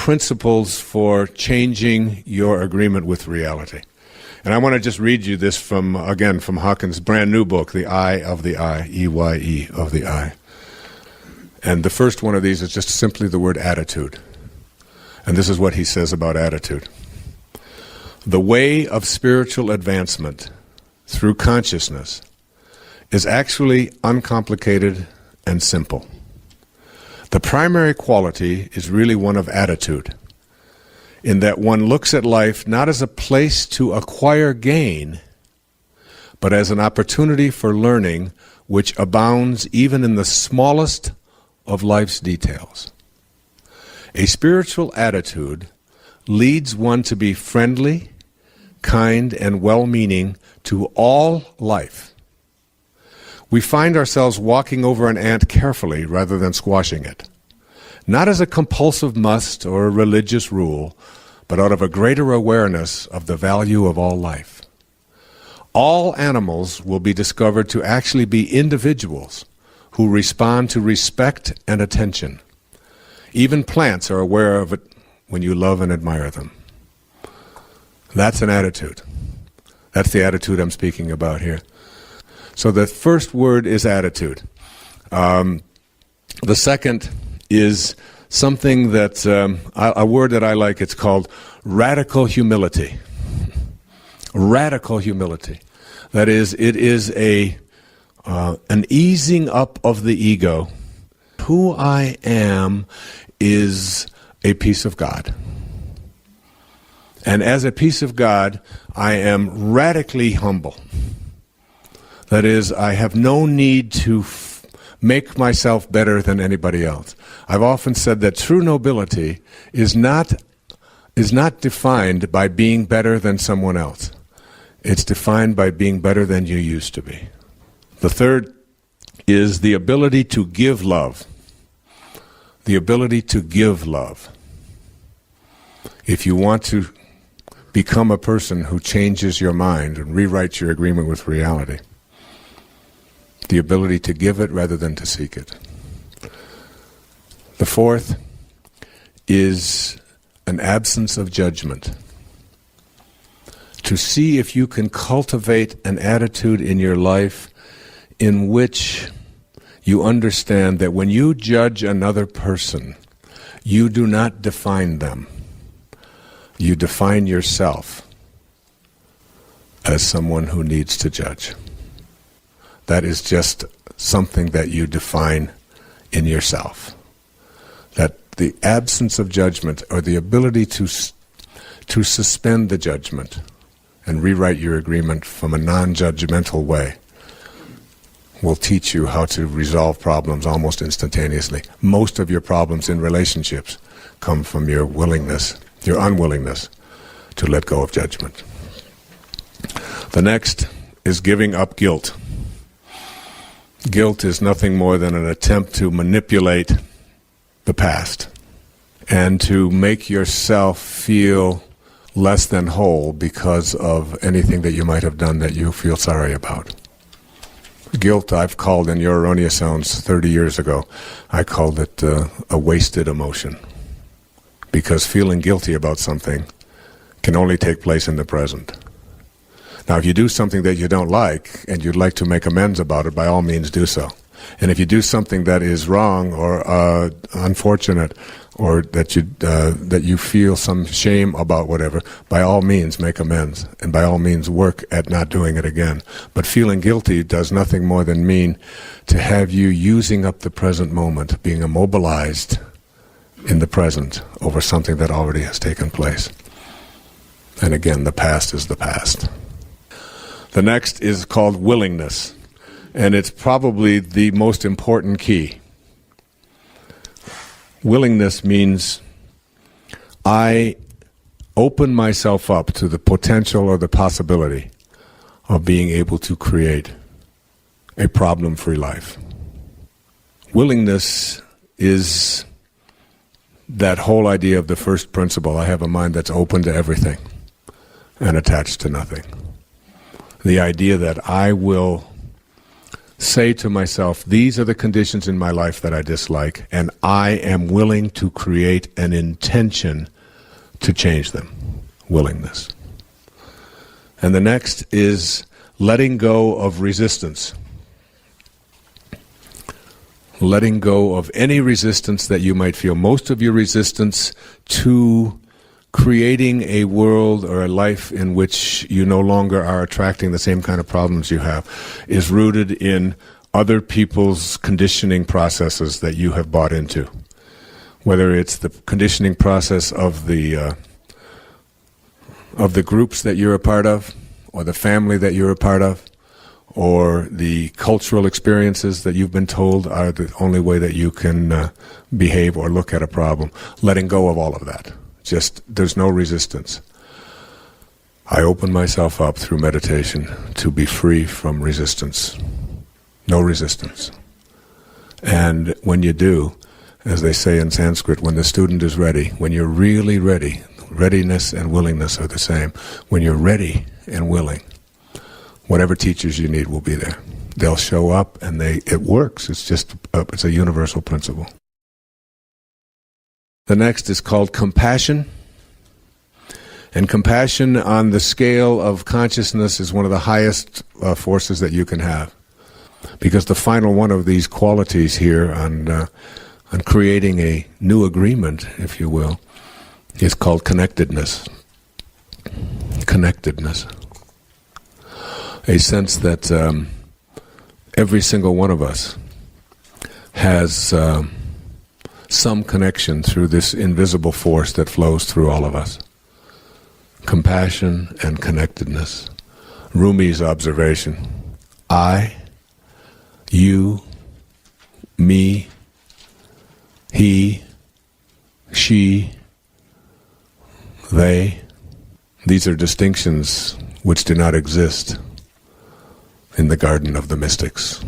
principles for changing your agreement with reality. And I want to just read you this from Hawkins' brand new book, The Eye of the Eye, E-Y-E, of the Eye. And the first one of these is just simply the word attitude. And this is what he says about attitude. The way of spiritual advancement through consciousness is actually uncomplicated and simple. The primary quality is really one of attitude, in that one looks at life not as a place to acquire gain, but as an opportunity for learning which abounds even in the smallest of life's details. A spiritual attitude leads one to be friendly, kind, and well-meaning to all life. We find ourselves walking over an ant carefully rather than squashing it, not as a compulsive must or a religious rule, but out of a greater awareness of the value of all life. All animals will be discovered to actually be individuals who respond to respect and attention. Even plants are aware of it when you love and admire them. That's an attitude. That's the attitude I'm speaking about here. So the first word is attitude. The second is something that, a word that I like, it's called radical humility. Radical humility. That is, it is an easing up of the ego. Who I am is a piece of God. And as a piece of God, I am radically humble. That is, I have no need to make myself better than anybody else. I've often said that true nobility is not defined by being better than someone else. It's defined by being better than you used to be. The third is the ability to give love. The ability to give love. If you want to become a person who changes your mind and rewrites your agreement with reality, the ability to give it rather than to seek it. The fourth is an absence of judgment. To see if you can cultivate an attitude in your life in which you understand that when you judge another person, you do not define them. You define yourself as someone who needs to judge. That is just something that you define in yourself. That the absence of judgment, or the ability to suspend the judgment and rewrite your agreement from a non-judgmental way, will teach you how to resolve problems almost instantaneously. Most of your problems in relationships come from your unwillingness to let go of judgment. The next is giving up guilt. Guilt is nothing more than an attempt to manipulate the past and to make yourself feel less than whole because of anything that you might have done that you feel sorry about. Guilt I've called in Your Erroneous Zones 30 years ago, I called it a wasted emotion. Because feeling guilty about something can only take place in the present. Now, if you do something that you don't like and you'd like to make amends about it, by all means do so. And if you do something that is wrong or unfortunate, or that you feel some shame about whatever, by all means make amends, and by all means work at not doing it again. But feeling guilty does nothing more than mean to have you using up the present moment, being immobilized in the present over something that already has taken place. And again, the past is the past. The next is called willingness, and it's probably the most important key. Willingness means I open myself up to the potential or the possibility of being able to create a problem-free life. Willingness is that whole idea of the first principle. I have a mind that's open to everything and attached to nothing. The idea that I will say to myself, these are the conditions in my life that I dislike, and I am willing to create an intention to change them. Willingness. And the next is letting go of resistance. Letting go of any resistance that you might feel. Most of your resistance to creating a world or a life in which you no longer are attracting the same kind of problems you have is rooted in other people's conditioning processes that you have bought into. Whether it's the conditioning process of the groups that you're a part of, or the family that you're a part of, or the cultural experiences that you've been told are the only way that you can behave or look at a problem. Letting go of all of that. Just, there's no resistance. I open myself up through meditation to be free from resistance. No resistance. And when you do, as they say in Sanskrit, when the student is ready, when you're really ready, readiness and willingness are the same. When you're ready and willing, whatever teachers you need will be there. They'll show up, and it works. It's just it's a universal principle. The next is called compassion. And compassion on the scale of consciousness is one of the highest forces that you can have. Because the final one of these qualities here on creating a new agreement, if you will, is called connectedness. Connectedness. A sense that every single one of us has some connection through this invisible force that flows through all of us. Compassion and connectedness. Rumi's observation. I, you, me, he, she, they. These are distinctions which do not exist in the garden of the mystics.